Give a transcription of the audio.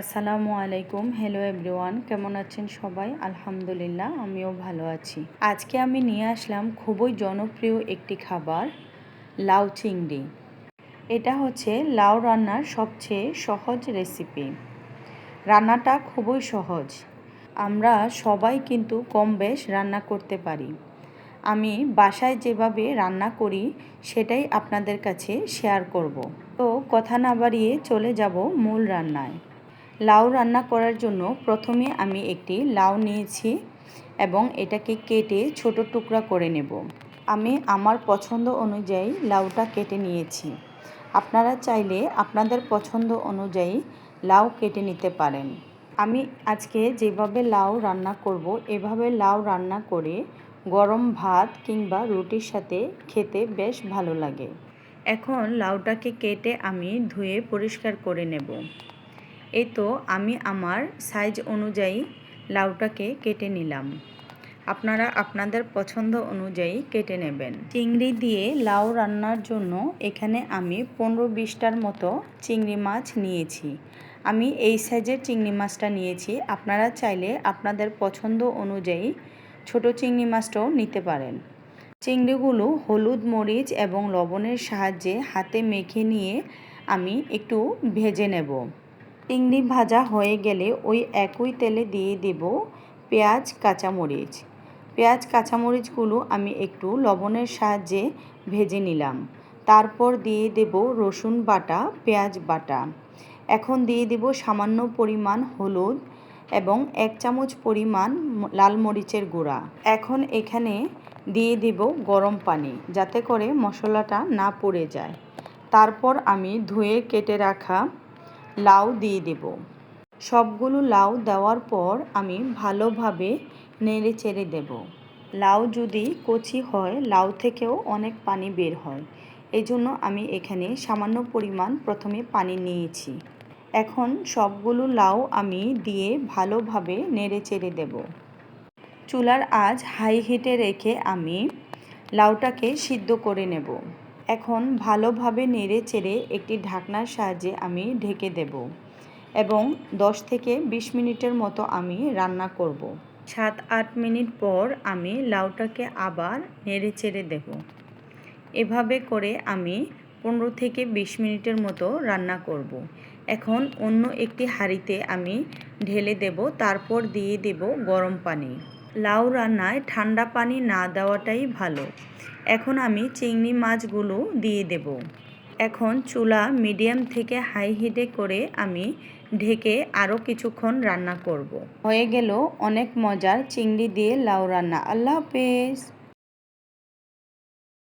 আসসালামু আলাইকুম। Hello everyone, কেমন আছেন সবাই? আলহামদুলিল্লাহ, আমিও ভালো আছি। আজকে আমি নিয়ে আসলাম খুবই জনপ্রিয় একটি খাবার, লাউ চিংড়ি। এটা হচ্ছে লাউ রান্নার সবচেয়ে সহজ রেসিপি। রান্নাটা খুবই সহজ। আমরা সবাই কিন্তু কম বেশ রান্না করতে পারি। আমি বাসায় যেভাবে রান্না করি সেটাই আপনাদের কাছে শেয়ার করব। তো কথা না বাড়িয়ে চলে যাব মূল রান্নায়। লাউ রান্না করার জন্য প্রথমে আমি একটি লাউ নিয়েছি এবং এটাকে কেটে ছোট টুকরা করে নেব। আমি আমার পছন্দ অনুযায়ী লাউটা কেটে নিয়েছি। আপনারা চাইলে আপনাদের পছন্দ অনুযায়ী লাউ কেটে নিতে পারেন। আমি আজকে যেভাবে লাউ রান্না করব এভাবে লাউ রান্না করে গরম ভাত কিংবা রুটির সাথে খেতে বেশ ভালো লাগে। এখন লাউটাকে কেটে আমি ধুয়ে পরিষ্কার করে নেব। এই তো আমি আমার সাইজ অনুযায়ী লাউটাকে কেটে নিলাম। আপনারা আপনাদের পছন্দ অনুযায়ী কেটে নেবেন। চিংড়ি দিয়ে লাউ রান্নার জন্য এখানে আমি 15-20টার মতো চিংড়ি মাছ নিয়েছি। আমি এই সাইজের চিংড়ি মাছটা নিয়েছি। আপনারা চাইলে আপনাদের পছন্দ অনুযায়ী ছোট চিংড়ি মাছটাও নিতে পারেন। চিংড়িগুলো হলুদ, মরিচ এবং লবণের সাহায্যে হাতে মেখে নিয়ে আমি একটু ভেজে নেব। চিংড়ি ভাজা হয়ে গেলে ওই একই তেলে দিয়ে দেব পেঁয়াজ, কাঁচামরিচ। পেঁয়াজ কাঁচামরিচগুলো আমি একটু লবণের সাহায্যে ভেজে নিলাম। তারপর দিয়ে দেব রসুন বাটা, পেঁয়াজ বাটা। এখন দিয়ে দেব সামান্য পরিমাণ হলুদ এবং 1 চামচ পরিমাণ লাল মরিচের গুঁড়া। এখন এখানে দিয়ে দেব গরম পানি যাতে করে মশলাটা না পুড়ে যায়। তারপর আমি ধুয়ে কেটে রাখা লাউ দিয়ে দেব। সবগুলো লাউ দেওয়ার পর আমি ভালোভাবে নেড়ে চেড়ে দেব। লাউ যদি কচি হয় লাউ থেকেও অনেক পানি বের হয়। এই জন্য আমি এখানে সামান্য পরিমাণ প্রথমে পানি নিয়েছি। এখন সবগুলো লাউ আমি দিয়ে ভালোভাবে নেড়ে চেড়ে দেব। চুলার আঁচ হাই হিটে রেখে আমি লাউটাকে সিদ্ধ করে নেব। এখন ভালোভাবে নেড়ে চেড়ে একটি ঢাকনার সাহায্যে আমি ঢেকে দেব এবং 10 থেকে 20 মিনিটের মতো আমি রান্না করব। 7-8 মিনিট পর আমি লাউটাকে আবার নেড়ে চেড়ে দেব। এভাবে করে আমি 15 থেকে 20 মিনিটের মতো রান্না করব। এখন অন্য একটি হাঁড়িতে আমি ঢেলে দেব, তারপর দিয়ে দেব গরম পানি। লাউ রান্নায় ঠান্ডা পানি না দেওয়াটাই ভালো। এখন আমি চিংড়ি মাছগুলো দিয়ে দেব। এখন চুলা মিডিয়াম থেকে হাই হিটে করে আমি ঢেকে আরও কিছুক্ষণ রান্না করব। হয়ে গেল অনেক মজার চিংড়ি দিয়ে লাউ রান্না। আল্লাহ হাফেজ।